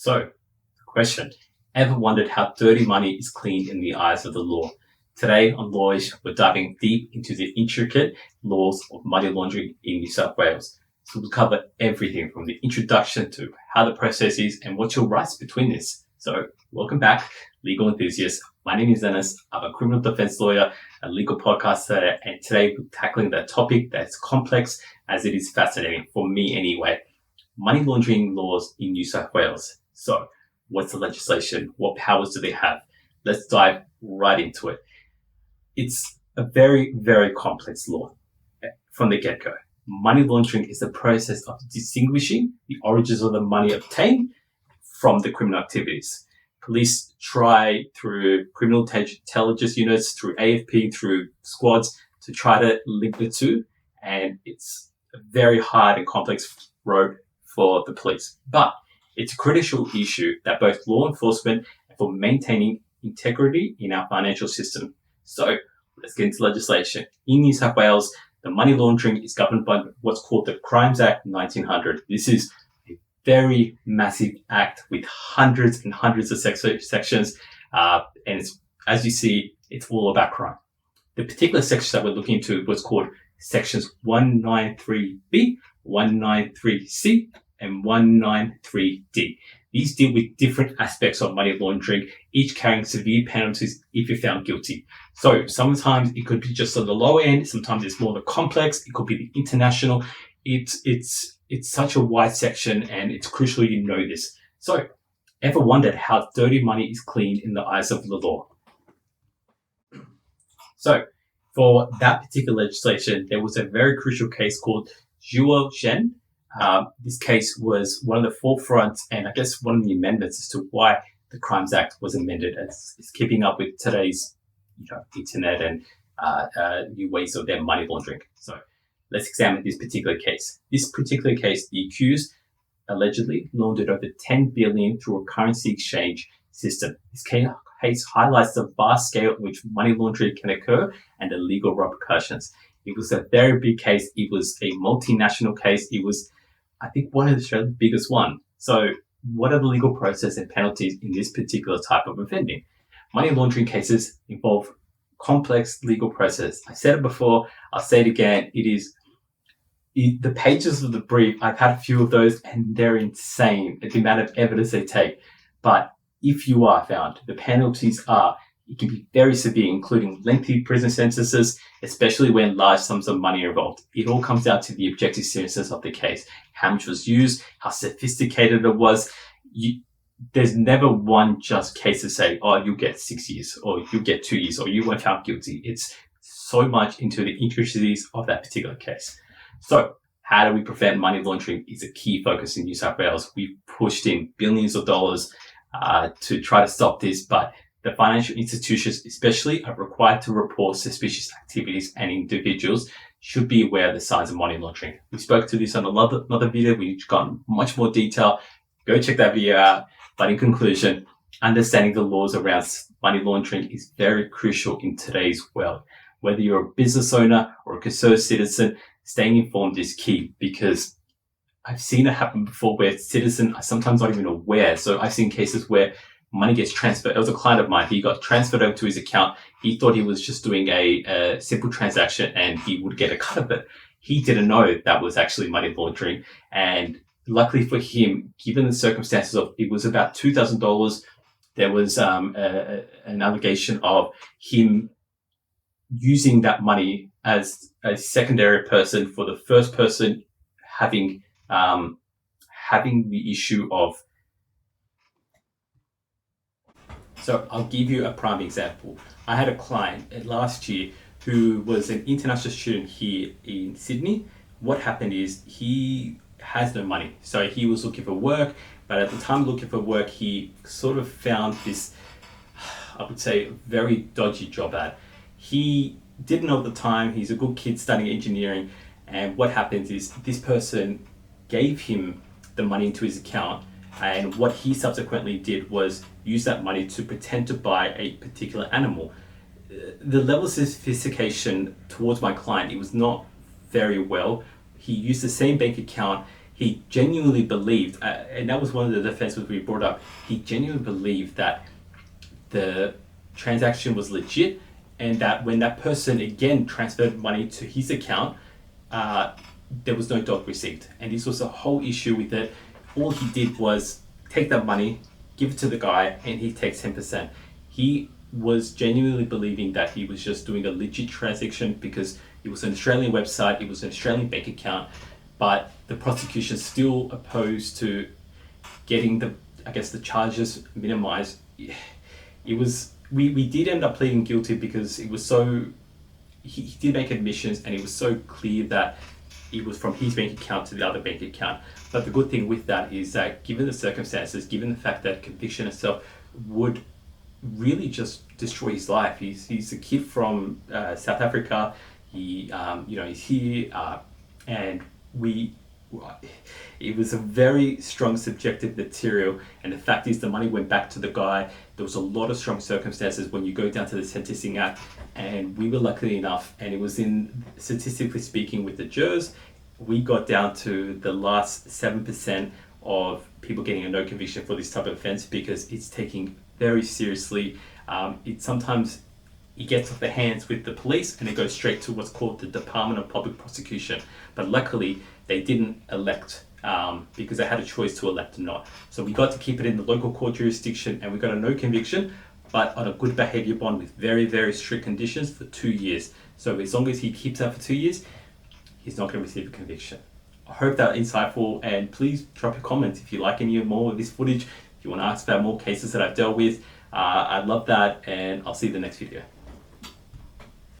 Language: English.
So, question. Ever wondered how dirty money is cleaned in the eyes of the law? Today on Lawish, we're diving deep into the intricate laws of money laundering in New South Wales. So we'll cover everything from the introduction to how the process is and what's your rights between this. So welcome back, legal enthusiasts. My name is Dennis. I'm a criminal defense lawyer, a legal podcaster, and today we're tackling that topic that's complex as it is fascinating, for me anyway. Money laundering laws in New South Wales. So what's the legislation? What powers do they have? Let's dive right into it. It's a very, very complex law from the get-go. Money laundering is the process of distinguishing the origins of the money obtained from the criminal activities. Police try through criminal intelligence units, through AFP, through squads to try to link the two. And it's a very hard and complex road for the police. But it's a critical issue that both law enforcement and for maintaining integrity in our financial system. So let's get into legislation. In New South Wales, the money laundering is governed by what's called the Crimes Act 1900. This is a very massive act with hundreds and hundreds of sections. And it's, as you see, it's all about crime. The particular section that we're looking into was called sections 193B, 193C, and 193D. These deal with different aspects of money laundering, each carrying severe penalties if you're found guilty. So sometimes it could be just on the low end, sometimes it's more the complex, it could be the international. It's such a wide section and it's crucial you know this. So, ever wondered how dirty money is cleaned in the eyes of the law? So, for that particular legislation, there was a very crucial case called Zhuo Zhen. This case was one of the forefronts and I guess one of the amendments as to why the Crimes Act was amended. It's keeping up with today's internet and new ways of their money laundering. So let's examine this particular case. This particular case, the accused allegedly laundered over 10 billion through a currency exchange system. This case highlights the vast scale at which money laundering can occur and the legal repercussions. It was a very big case. It was a multinational case. It was, I think, one of Australia's biggest one. So what are the legal process and penalties in this particular type of offending? Money laundering cases involve complex legal process. I said it before, I'll say it again. The pages of the brief, I've had a few of those and they're insane, the amount of evidence they take. But if you are found, the penalties it can be very severe, including lengthy prison sentences, especially when large sums of money are involved. It all comes down to the objective seriousness of the case, how much was used, how sophisticated it was. There's never one just case to say, oh, you get 6 years, or you get 2 years, or you weren't found guilty. It's so much into the intricacies of that particular case. So how do we prevent money laundering is a key focus in New South Wales. We've pushed in billions of dollars to try to stop this, but the financial institutions especially are required to report suspicious activities and individuals should be aware of the signs of money laundering. We spoke to this on another video. We've gone much more detail. Go check that video out. But in conclusion, understanding the laws around money laundering is very crucial in today's world. Whether you're a business owner or a concerned citizen, staying informed is key because I've seen it happen before where citizens are sometimes not even aware. So I've seen cases where money gets transferred. It was a client of mine. He got transferred over to his account. He thought he was just doing a simple transaction and he would get a cut of it. He didn't know that was actually money laundering. And luckily for him, given the circumstances of it was about $2,000, there was an allegation of him using that money as a secondary person for the first person having the issue of. So I'll give you a prime example. I had a client last year who was an international student here in Sydney. What happened is he has no money. So he was looking for work, but at the time looking for work, he sort of found this, I would say, very dodgy job ad. He didn't know at the time, he's a good kid studying engineering. And what happens is this person gave him the money into his account. And what he subsequently did was use that money to pretend to buy a particular animal. The level of sophistication towards my client, it was not very well. He used the same bank account. he genuinely believed, and that was one of the defenses we brought up. He genuinely believed that the transaction was legit, and that when that person again transferred money to his account, there was no dog received. And this was a whole issue with it. All he did was take that money, give it to the guy, and he takes 10%. He was genuinely believing that he was just doing a legit transaction because it was an Australian website, it was an Australian bank account, but the prosecution still opposed to getting the charges minimized. It was, we did end up pleading guilty because it was so, he did make admissions and it was so clear that it was from his bank account to the other bank account. But the good thing with that is that given the circumstances, given the fact that conviction itself would really just destroy his life. He's a kid from South Africa. He's here, and it was a very strong subjective material. And the fact is, the money went back to the guy. There was a lot of strong circumstances when you go down to the Sentencing Act, and we were lucky enough, and it was in, statistically speaking, with the jurors, we got down to the last 7% of people getting a no conviction for this type of offense because it's taking very seriously. It gets off the hands with the police and it goes straight to what's called the Department of Public Prosecution. But luckily, they didn't elect because they had a choice to elect or not. So we got to keep it in the local court jurisdiction and we got a no conviction, but on a good behavior bond with very, very strict conditions for 2 years. So as long as he keeps that for 2 years, he's not going to receive a conviction. I hope that insightful, and please drop a comment if you like any more of this footage. If you want to ask about more cases that I've dealt with, I'd love that, and I'll see you in the next video.